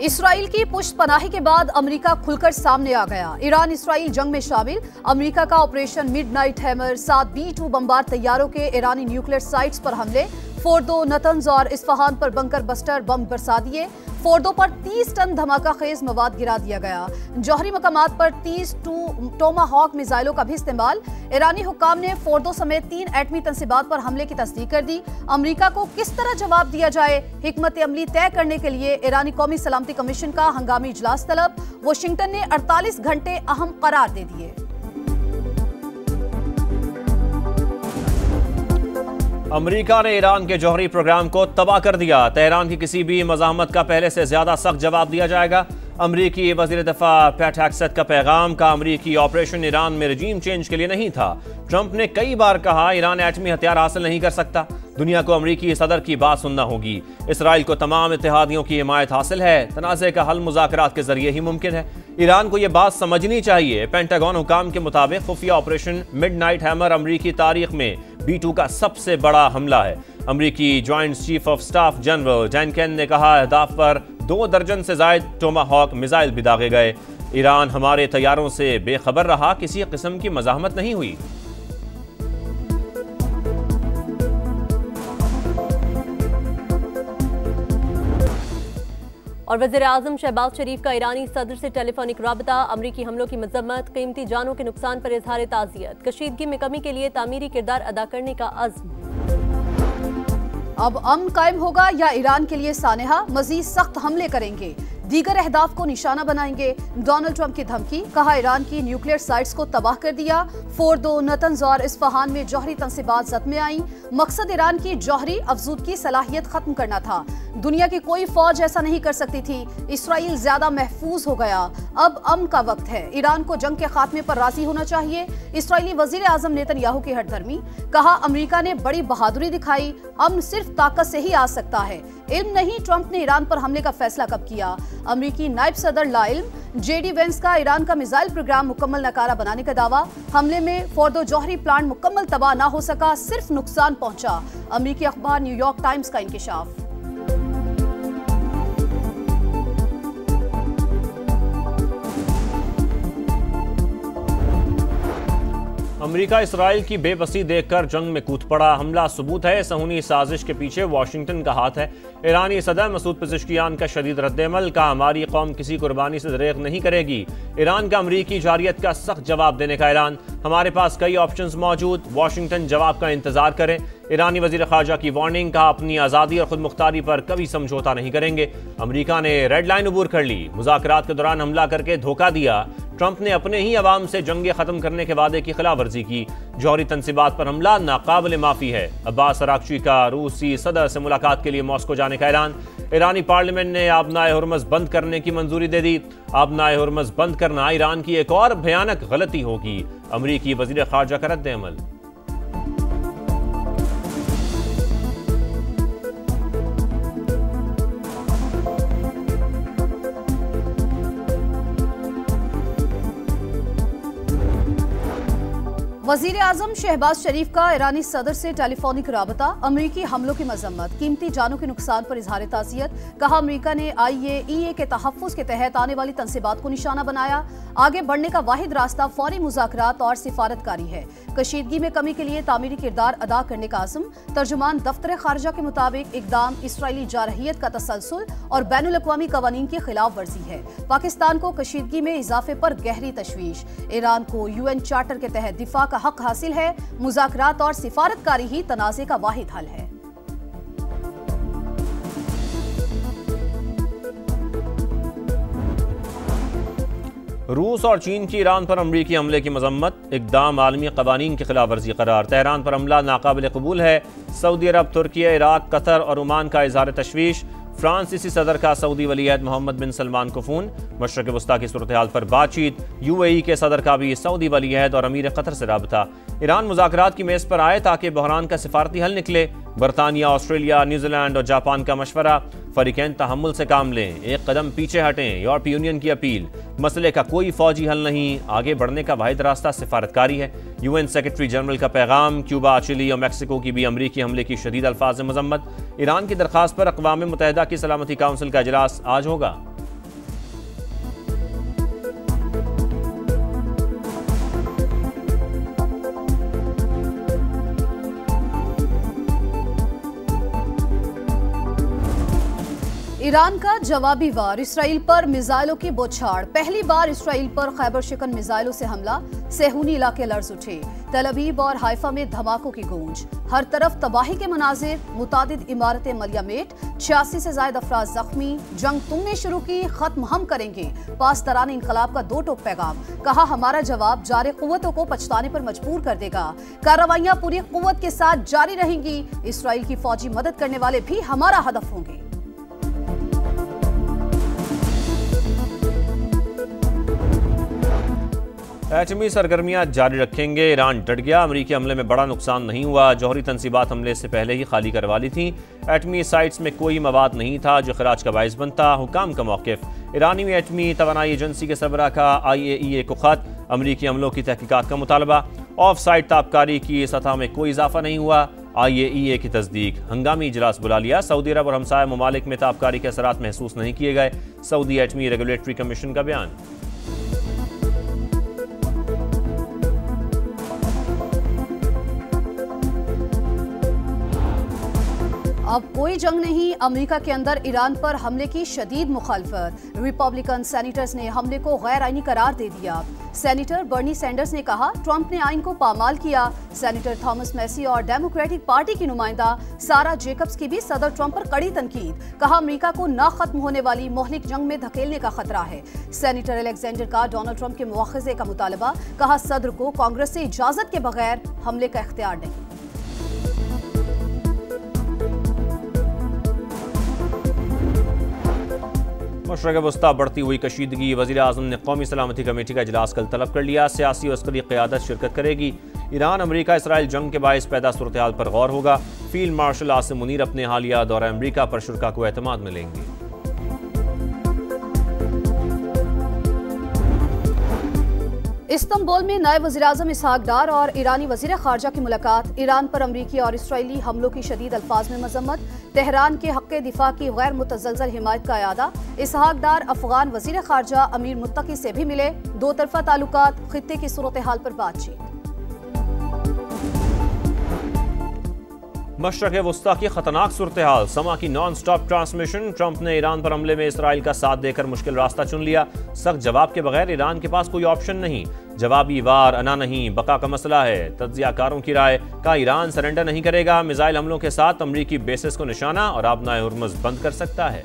Israel की पुष्टपनाही के बाद अमेरिका खुलकर सामने आ गया। ईरान इसराइल जंग में शामिल। अमेरिका का operation midnight hammer 7 B-2 bomber तैयारों के ईरानी न्यूक्लियर साइट्स पर हमले। फोर्दो, नतंज और इस्फहान पर बंकर बस्टर बम बरसा दिए। फोर्दो पर 30 टन धमाका खेज मवाद गिरा दिया गया। जौहरी मकामात पर 30 टोमाहॉक मिसाइलों का भी इस्तेमाल। ईरानी हुक्काम ने फोर्दो समेत 3 एटमी तंसीबात पर हमले की तस्दीक कर दी। अमेरिका को किस तरह जवाब दिया जाए, हिकमत अमली तय करने के लिए ईरानी कौमी सलामती कमीशन का हंगामी इजलास तलब। वाशिंगटन ने 48 घंटे अहम करार दे दिए। अमेरिका ने ईरान के जौहरी प्रोग्राम को तबाह कर दिया। तेहरान की किसी भी मज़ाहमत का पहले से ज्यादा सख्त जवाब दिया जाएगा। अमरीकी वज़ीर दफ़ा पैट हेग्सेथ का पैगाम का अमरीकी ऑपरेशन ईरान में रजीम चेंज के लिए नहीं था। ट्रंप ने कई बार कहा ईरान एटमी हथियार हासिल नहीं कर सकता। दुनिया को अमरीकी सदर की बात सुनना होगी। इसराइल को तमाम इत्तेहादियों की हिमायत हासिल है। तनाज़े का हल मुज़ाकरात के जरिए ही मुमकिन है। ईरान को यह बात समझनी चाहिए। पेंटागन हुकाम के मुताबिक खुफिया ऑपरेशन मिडनाइट हैमर अमरीकी तारीख में B-2 का सबसे बड़ा हमला है। अमरीकी joint chief of staff general Dan ने कहा, अहदाफ पर 2 दर्जन से जायद टोमाहॉक मिसाइल भी दागे गए। ईरान हमारे तैयारों से बेखबर रहा, किसी किस्म की मज़ाहमत नहीं हुई। और वज़ीर-ए-आज़म शहबाज शरीफ का ईरानी सदर से टेलीफोनिक राबता। अमरीकी हमलों की मजम्मत, कीमती जानों के नुकसान पर इजहार ताज़ियत। कशीदगी में कमी के लिए तामीरी किरदार अदा करने का अज़्म। अब अमन कायम होगा या ईरान के लिए सानेहा मजीद सख्त हमले करेंगे, दीगर अहदाफ को निशाना बनाएंगे। डोनाल्ड ट्रंप की धमकी, कहा ईरान की न्यूक्लियर साइट्स को तबाह कर दिया। फोर्दो, नतंज और इस्फहान में जौहरी तंसीबात जद में आई। मकसद ईरान की जौहरी अफजूदगी सलाहियत खत्म करना था। दुनिया की कोई फौज ऐसा नहीं कर सकती थी। इसराइल ज्यादा महफूज हो गया। अब अमन का वक्त है। ईरान को जंग के खात्मे पर राजी होना चाहिए। इसराइली वजीर आजम नेतन्याहू की हठधर्मी, कहा अमेरिका ने बड़ी बहादुरी दिखाई। अमन सिर्फ ताकत से ही आ सकता है, इल्म नहीं। ट्रंप ने ईरान पर हमले का फैसला कब किया? अमेरिकी नायब सदर लाइल्म JD वेंस का ईरान का मिसाइल प्रोग्राम मुकम्मल नकारा बनाने का दावा। हमले में फोर्दो जौहरी प्लांट मुकम्मल तबाह ना हो सका, सिर्फ नुकसान पहुंचा। अमेरिकी अखबार न्यूयॉर्क टाइम्स का इंकिशाफ। अमेरिका इसराइल की बेबसी देखकर जंग में कूद पड़ा। हमला सबूत है, सहूनी साजिश के पीछे वाशिंगटन का हाथ है। ईरानी सदर मसूद पेज़ेश्कियान का शदीद रद्द-ए-अमल का, हमारी कौम किसी कुर्बानी से दरेग नहीं करेगी। ईरान का अमरीकी जारियत का सख्त जवाब देने का ऐलान। हमारे पास कई ऑप्शंस मौजूद, वाशिंगटन जवाब का इंतजार करें। ईरानी वजीर खारजा की वार्निंग, कहा अपनी आज़ादी और खुद मुख्तारी पर कभी समझौता नहीं करेंगे। अमेरिका ने रेड लाइन अबूर कर ली, मुज़ाकरात के दौरान हमला करके धोखा दिया। ट्रंप ने अपने ही अवाम से जंगे खत्म करने के वादे की खिलाफ वर्जी की। जौहरी तंसीबात पर हमला नाकाबिल माफी है। अब्बास अराक्ची का रूसी सदर से मुलाकात के लिए मॉस्को जाने का ऐलान। ईरानी पार्लियामेंट ने आबनाए हुर्मज़ बंद करने की मंजूरी दे दी। आबनाए हुर्मज़ बंद करना ईरान की एक और भयानक गलती होगी। अमरीकी वजीर खारजा का रद्द-ए-अमल। वजीर आजम शहबाज शरीफ का ईरानी सदर से टेलीफोनिक राबता। अमरीकी हमलों की मजम्मत, कीमती जानों के नुकसान पर इजहार ताज़ियत। कहा अमरीका ने IAEA के तहफ़्फ़ुज़ के तहत आने वाली तंसीबात को निशाना बनाया। आगे बढ़ने का वाहिद रास्ता फौरी मुज़ाकरात और सिफारतकारी है। कशीदगी में कमी के लिए तामीरी किरदार अदा करने का आज़म। तर्जुमान दफ्तर खारजा के मुताबिक इक़दाम इसराइली जारहियत का तसलसल और बैनुल अक़वामी क़वानीन की खिलाफ वर्जी है। पाकिस्तान को कशीदगी में इजाफे पर गहरी तशवीश। ईरान को UN चार्टर के तहत दिफा का हक हासिल है। मुज़ाकरात और सिफारतकारी ही तनाज़े का वाहिद हल है। रूस और चीन की ईरान पर अमरीकी हमले की मजम्मत, इक़दाम आलमी क़वानीन की खिलाफ वर्जी करार। तेहरान पर हमला नाकाबिल कबूल है। सऊदी अरब, तुर्की, इराक, कतर और ओमान का इज़हार तशवीश। फ्रांसीसी सदर का सऊदी वलीअहद मोहम्मद बिन सलमान को फ़ोन। मशरक़ वस्ता की सूरत हाल पर बातचीत। UAE के सदर का भी सऊदी वलीअहद और अमीर कतर से राबता। ईरान मुज़ाकरात की मेज़ पर आए ताकि बहरान का सिफारती हल निकले। बरतानिया, ऑस्ट्रेलिया, न्यूजीलैंड और जापान का मशवरा। फरीकैन तहम्मुल से काम लें, एक कदम पीछे हटें। यूरोपीय यूनियन की अपील, मसले का कोई फौजी हल नहीं, आगे बढ़ने का वाहिद रास्ता सिफारतकारी है। UN सेक्रेटरी जनरल का पैगाम। क्यूबा, चिली और मैक्सिको की भी अमरीकी हमले की शदीद अल्फाज मजम्मत। ईरान की दरख्वास्त पर अक़वाम मुत्तहिदा की सलामती काउंसिल का इजलास आज होगा। ईरान का जवाबी वार, इसराइल पर मिसाइलों की बौछार। पहली बार इसराइल पर खैबर शिकन मिसाइलों से हमला, सेहूनी इलाके लर्ज उठे। तल अवीव और हाइफा में धमाकों की गूंज, हर तरफ तबाही के मनाजिर, मुतादिद इमारतें मलियामेट, 86 से ज्यादा अफराद जख्मी। जंग तुमने शुरू की, खत्म हम करेंगे। पासदारान इंकलाब का दो टोक पैगाम, कहा हमारा जवाब जारे कुव्वतों को पछताने पर मजबूर कर देगा। कार्रवाइयां पूरी कुव्वत के साथ जारी रहेंगी। इसराइल की फौजी मदद करने वाले भी हमारा हदफ होंगे। एटमी सरगर्मियां जारी रखेंगे, ईरान डट गया। अमरीकी हमले में बड़ा नुकसान नहीं हुआ, जौहरी तनसीबात हमले से पहले ही खाली करवा ली थी। एटमी साइट्स में कोई मवाद नहीं था जो खराज का बाइस बनता। हुकाम का मौक़िफ़, ईरानी एटमी तवानाई एजेंसी के सरबराह का IAEA को खत, अमरीकी हमलों की तहकीकात का मुतालबा। ऑफ साइट ताबकारी की सतह में कोई इजाफा नहीं हुआ, IAEA की तस्दीक। हंगामी इजलास बुला लिया, सऊदी अरब और हमसाया ममालिक में ताबकारी के असरात महसूस नहीं किए गए। सऊदी एटमी रेगुलेटरी कमीशन का बयान। अब कोई जंग नहीं, अमेरिका के अंदर ईरान पर हमले की शदीद मुखालफत। रिपब्लिकन सेनेटर्स ने हमले को गैर आईनी करार दे दिया। सेनेटर बर्नी सैंडर्स ने कहा ट्रंप ने आइन को पामाल किया। सेनेटर थॉमस मैसी और डेमोक्रेटिक पार्टी की नुमाइंदा सारा जेकब्स की भी सदर ट्रंप पर कड़ी तनकीद, कहा अमेरिका को न खत्म होने वाली मोहलिक जंग में धकेलने का खतरा है। सेनेटर अलेक्जेंडर का डोनाल्ड ट्रंप के मुआखजे का मुतालबा, कहा सदर को कांग्रेस से इजाजत के बगैर हमले का इख्तियार नहीं। मशरक़ वस्ता बढ़ती हुई कशीदगी, वज़ीर आज़म ने कौमी सलामती कमेटी का इजलास कल तलब कर लिया। सियासी और अस्करी क़यादत शिरकत करेगी। ईरान अमरीका इसराइल जंग के बायस पैदा सूरत हाल पर गौर होगा। फील्ड मार्शल आसिम मुनीर अपने हालिया दौरा अमरीका पर शुरा को एतमाद में लेंगे। इस्तांबुल में नए वज़ीर-ए-आज़म इसहाक डार और ईरानी वज़ीर ख़ारजा की मुलाकात। ईरान पर अमरीकी और इसराइली हमलों की शदीद अल्फाज में मजम्मत। तेहरान के हक़ दिफा की गैर मुतज़लज़ल हिमायत का अयादा। इसहाक डार अफ़गान वज़ीर ख़ारजा अमीर मुत्तकी से भी मिले। दो तरफ़ा ताल्लुकात, ख़ित्ते की सूरत हाल पर बातचीत। मशरक़ वस्ता की खतरनाक सूरत हाल, समा की नॉन स्टॉप ट्रांसमिशन। ट्रंप ने ईरान पर हमले में इसराइल का साथ देकर मुश्किल रास्ता चुन लिया। सख्त जवाब के बगैर ईरान के पास कोई ऑप्शन नहीं। जवाबी वार अना नहीं, बका का मसला है। तज्ज़ियाकारों की राय का ईरान सरेंडर नहीं करेगा। मिसाइल हमलों के साथ अमरीकी बेसिस को निशाना और आबनाए हुर्मुज़ बंद कर सकता है।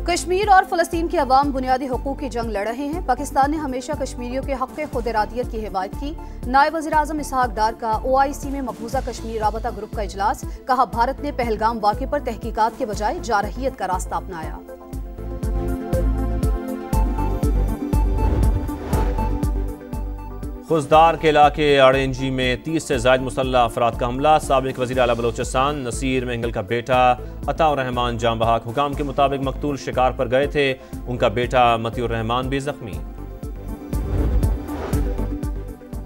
कश्मीर और फ़लस्तीन के अवाम बुनियादी हुकूक की जंग लड़ रहे हैं। पाकिस्तान ने हमेशा कश्मीरियों के हक़ खुद इरादियत की हिमायत की। नायब वज़ीर-ए-आज़म इसहाक डार का OIC में मकबूजा कश्मीर राबता ग्रुप का इजलास, कहा भारत ने पहलगाम वाक़े पर तहकीकात के बजाय जारहियत का रास्ता अपनाया। खुजदार के इलाके RNG में 30 से ज़ायद मुसल्लह अफराद का हमला। साबिक वज़ीर आला बलोचिस्तान नसीर मेंगल का बेटा अताउर रहमान जाम बहक। हुकाम के मुताबिक मकतूल शिकार पर गए थे, उनका बेटा मतीउर रहमान भी जख्मी।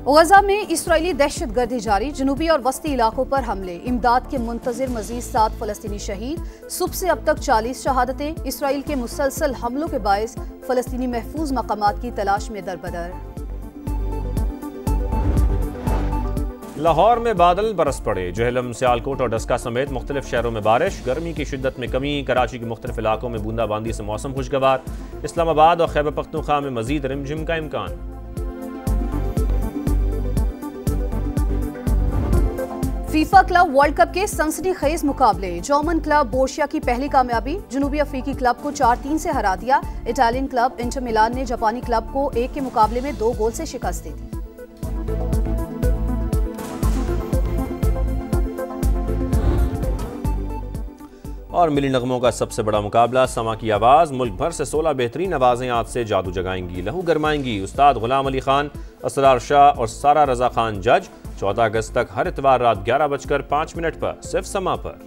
गजा में इसराइली दहशतगर्दी जारी, जनूबी और वस्ती इलाकों पर हमले। इमदाद के मुंतजिर मजीद 7 फ़लस्तीनी शहीद। सुबह से अब तक 40 शहादतें। इसराइल के मुसलसल हमलों के बायस फ़लस्तीनी महफूज मकामात की तलाश में दरबदर। लाहौर में बादल बरस पड़े। जेहलम, सियालकोट और डस्का समेत मुख्तलिफ शहरों में बारिश। गर्मी की शिद्दत में कमी। कराची के मुख्तलिफ इलाकों में बूंदाबांदी से मौसम खुशगवार। इस्लामाबाद और खैबर पख्तूनख्वा में मजीद रिमझिम का इम्कान। फीफा क्लब वर्ल्ड कप के सनसनीखेज मुकाबले। जर्मन क्लब बोर्शिया की पहली कामयाबी, जनूबी अफ्रीकी क्लब को 4-3 से हरा दिया। इटालियन क्लब इंटर मिलान ने जापानी क्लब को 1 के मुकाबले में 2 गोल से शिकस्त दी थी। और मिली नगमों का सबसे बड़ा मुकाबला, समा की आवाज़। मुल्क भर से 16 बेहतरीन आवाज़ें आज से जादू जगाएंगी, लहू गरमाएंगी। उस्ताद गुलाम अली खान, असरार शाह और सारा रजा खान जज। 14 अगस्त तक हर इतवार रात 11:05 पर सिर्फ समा पर।